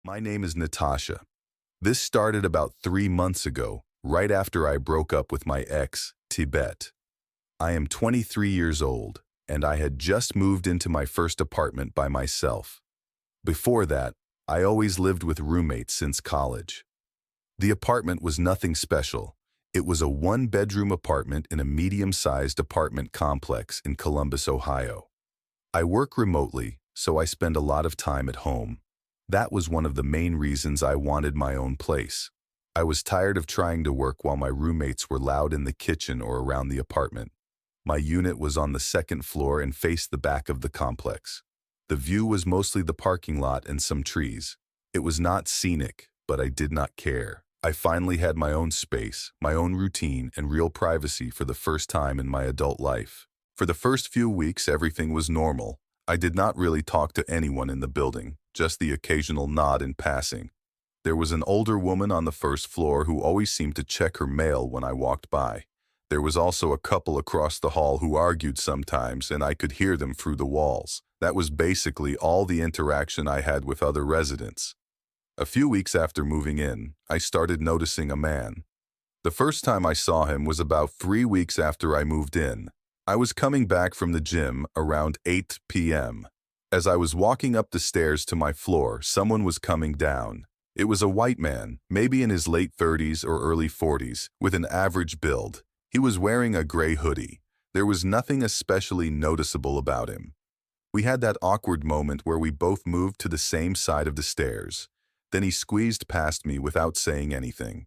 My name is Natasha. This started about 3 months ago, right after I broke up with my ex, Tibet. I am 23 years old, and I had just moved into my first apartment by myself. Before that, I always lived with roommates since college. The apartment was nothing special. It was a one-bedroom apartment in a medium-sized apartment complex in Columbus, Ohio. I work remotely, so I spend a lot of time at home. That was one of the main reasons I wanted my own place. I was tired of trying to work while my roommates were loud in the kitchen or around the apartment. My unit was on the second floor and faced the back of the complex. The view was mostly the parking lot and some trees. It was not scenic, but I did not care. I finally had my own space, my own routine, and real privacy for the first time in my adult life. For the first few weeks, everything was normal. I did not really talk to anyone in the building, just the occasional nod in passing. There was an older woman on the first floor who always seemed to check her mail when I walked by. There was also a couple across the hall who argued sometimes, and I could hear them through the walls. That was basically all the interaction I had with other residents. A few weeks after moving in, I started noticing a man. The first time I saw him was about 3 weeks after I moved in. I was coming back from the gym around 8 p.m. As I was walking up the stairs to my floor, someone was coming down. It was a white man, maybe in his late 30s or early 40s, with an average build. He was wearing a gray hoodie. There was nothing especially noticeable about him. We had that awkward moment where we both moved to the same side of the stairs. Then he squeezed past me without saying anything.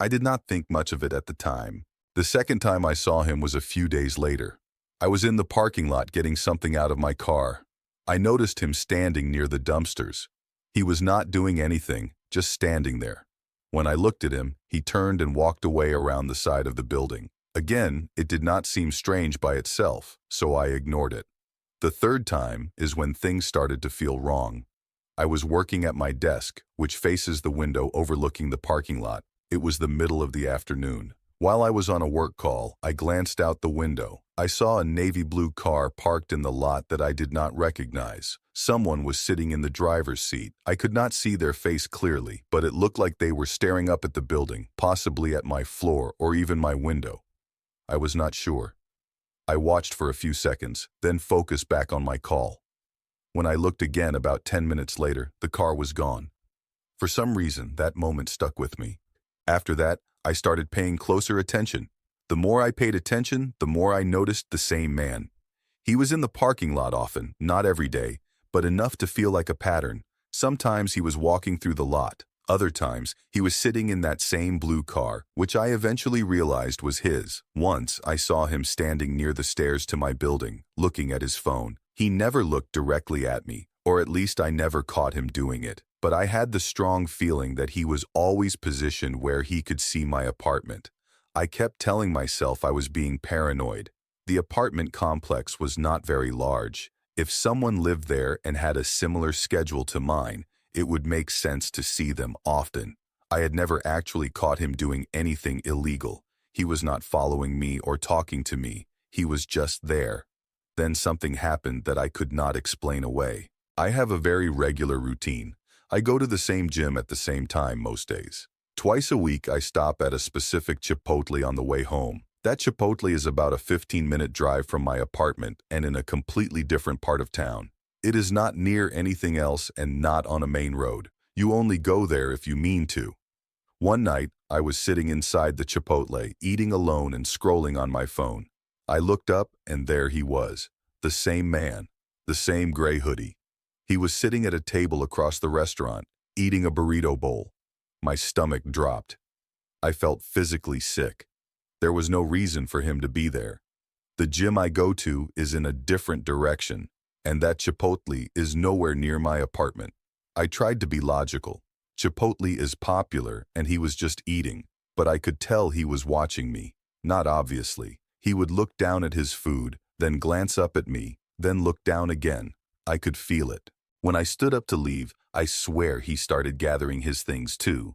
I did not think much of it at the time. The second time I saw him was a few days later. I was in the parking lot getting something out of my car. I noticed him standing near the dumpsters. He was not doing anything, just standing there. When I looked at him, he turned and walked away around the side of the building. Again, it did not seem strange by itself, so I ignored it. The third time is when things started to feel wrong. I was working at my desk, which faces the window overlooking the parking lot. It was the middle of the afternoon. While I was on a work call, I glanced out the window. I saw a navy blue car parked in the lot that I did not recognize. Someone was sitting in the driver's seat. I could not see their face clearly, but it looked like they were staring up at the building, possibly at my floor or even my window. I was not sure. I watched for a few seconds, then focused back on my call. When I looked again about 10 minutes later, the car was gone. For some reason, that moment stuck with me. After that, I started paying closer attention. The more I paid attention, the more I noticed the same man. He was in the parking lot often, not every day, but enough to feel like a pattern. Sometimes he was walking through the lot. Other times, he was sitting in that same blue car, which I eventually realized was his. Once, I saw him standing near the stairs to my building, looking at his phone. He never looked directly at me, or at least I never caught him doing it. But I had the strong feeling that he was always positioned where he could see my apartment. I kept telling myself I was being paranoid. The apartment complex was not very large. If someone lived there and had a similar schedule to mine, it would make sense to see them often. I had never actually caught him doing anything illegal. He was not following me or talking to me. He was just there. Then something happened that I could not explain away. I have a very regular routine. I go to the same gym at the same time most days. Twice a week, I stop at a specific Chipotle on the way home. That Chipotle is about a 15-minute drive from my apartment and in a completely different part of town. It is not near anything else and not on a main road. You only go there if you mean to. One night, I was sitting inside the Chipotle, eating alone and scrolling on my phone. I looked up and there he was, the same man, the same gray hoodie. He was sitting at a table across the restaurant, eating a burrito bowl. My stomach dropped. I felt physically sick. There was no reason for him to be there. The gym I go to is in a different direction, and that Chipotle is nowhere near my apartment. I tried to be logical. Chipotle is popular, and he was just eating, but I could tell he was watching me. Not obviously. He would look down at his food, then glance up at me, then look down again. I could feel it. When I stood up to leave, I swear he started gathering his things too.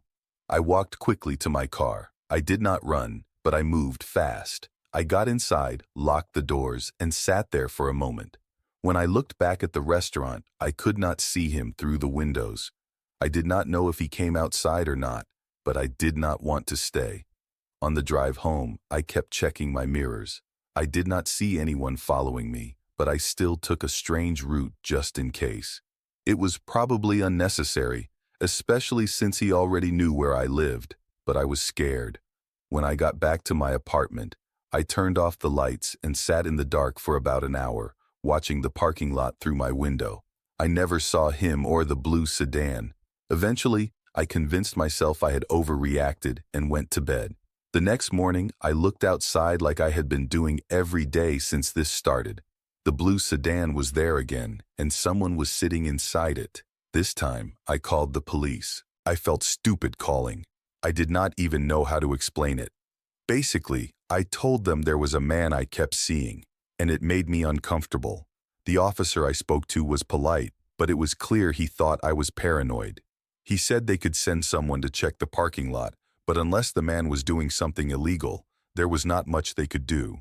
I walked quickly to my car. I did not run, but I moved fast. I got inside, locked the doors, and sat there for a moment. When I looked back at the restaurant, I could not see him through the windows. I did not know if he came outside or not, but I did not want to stay. On the drive home, I kept checking my mirrors. I did not see anyone following me, but I still took a strange route just in case. It was probably unnecessary, especially since he already knew where I lived, but I was scared. When I got back to my apartment, I turned off the lights and sat in the dark for about an hour, watching the parking lot through my window. I never saw him or the blue sedan. Eventually, I convinced myself I had overreacted and went to bed. The next morning, I looked outside like I had been doing every day since this started. The blue sedan was there again, and someone was sitting inside it. This time, I called the police. I felt stupid calling. I did not even know how to explain it. Basically, I told them there was a man I kept seeing, and it made me uncomfortable. The officer I spoke to was polite, but it was clear he thought I was paranoid. He said they could send someone to check the parking lot, but unless the man was doing something illegal, there was not much they could do.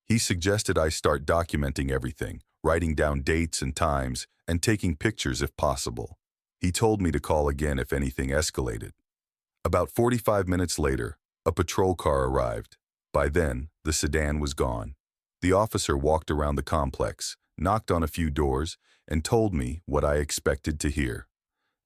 He suggested I start documenting everything, writing down dates and times, and taking pictures if possible. He told me to call again if anything escalated. About 45 minutes later, a patrol car arrived. By then, the sedan was gone. The officer walked around the complex, knocked on a few doors, and told me what I expected to hear.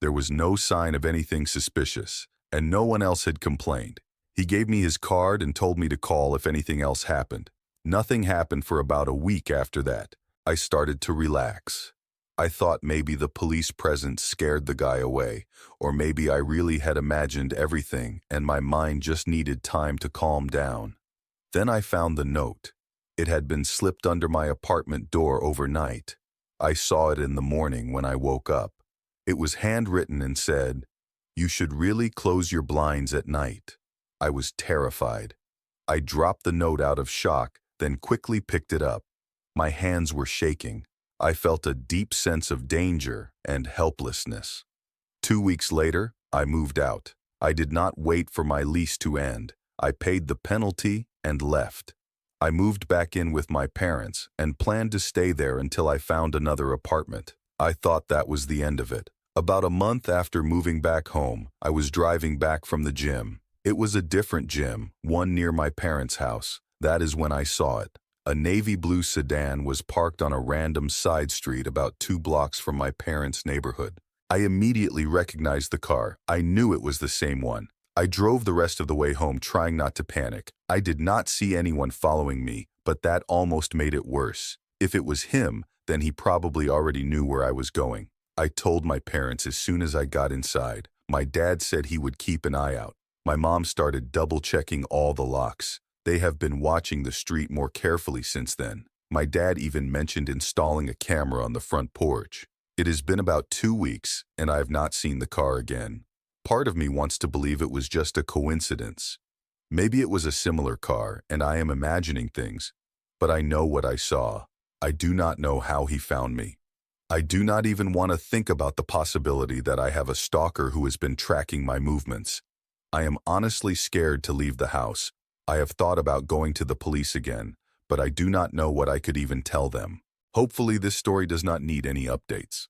There was no sign of anything suspicious, and no one else had complained. He gave me his card and told me to call if anything else happened. Nothing happened for about a week after that. I started to relax. I thought maybe the police presence scared the guy away, or maybe I really had imagined everything and my mind just needed time to calm down. Then I found the note. It had been slipped under my apartment door overnight. I saw it in the morning when I woke up. It was handwritten and said, "You should really close your blinds at night." I was terrified. I dropped the note out of shock, then quickly picked it up. My hands were shaking. I felt a deep sense of danger and helplessness. 2 weeks later, I moved out. I did not wait for my lease to end. I paid the penalty and left. I moved back in with my parents and planned to stay there until I found another apartment. I thought that was the end of it. About a month after moving back home, I was driving back from the gym. It was a different gym, one near my parents' house. That is when I saw it. A navy blue sedan was parked on a random side street about 2 blocks from my parents' neighborhood. I immediately recognized the car. I knew it was the same one. I drove the rest of the way home trying not to panic. I did not see anyone following me, but that almost made it worse. If it was him, then he probably already knew where I was going. I told my parents as soon as I got inside. My dad said he would keep an eye out. My mom started double-checking all the locks. They have been watching the street more carefully since then. My dad even mentioned installing a camera on the front porch. It has been about 2 weeks, and I have not seen the car again. Part of me wants to believe it was just a coincidence. Maybe it was a similar car, and I am imagining things. But I know what I saw. I do not know how he found me. I do not even want to think about the possibility that I have a stalker who has been tracking my movements. I am honestly scared to leave the house. I have thought about going to the police again, but I do not know what I could even tell them. Hopefully this story does not need any updates.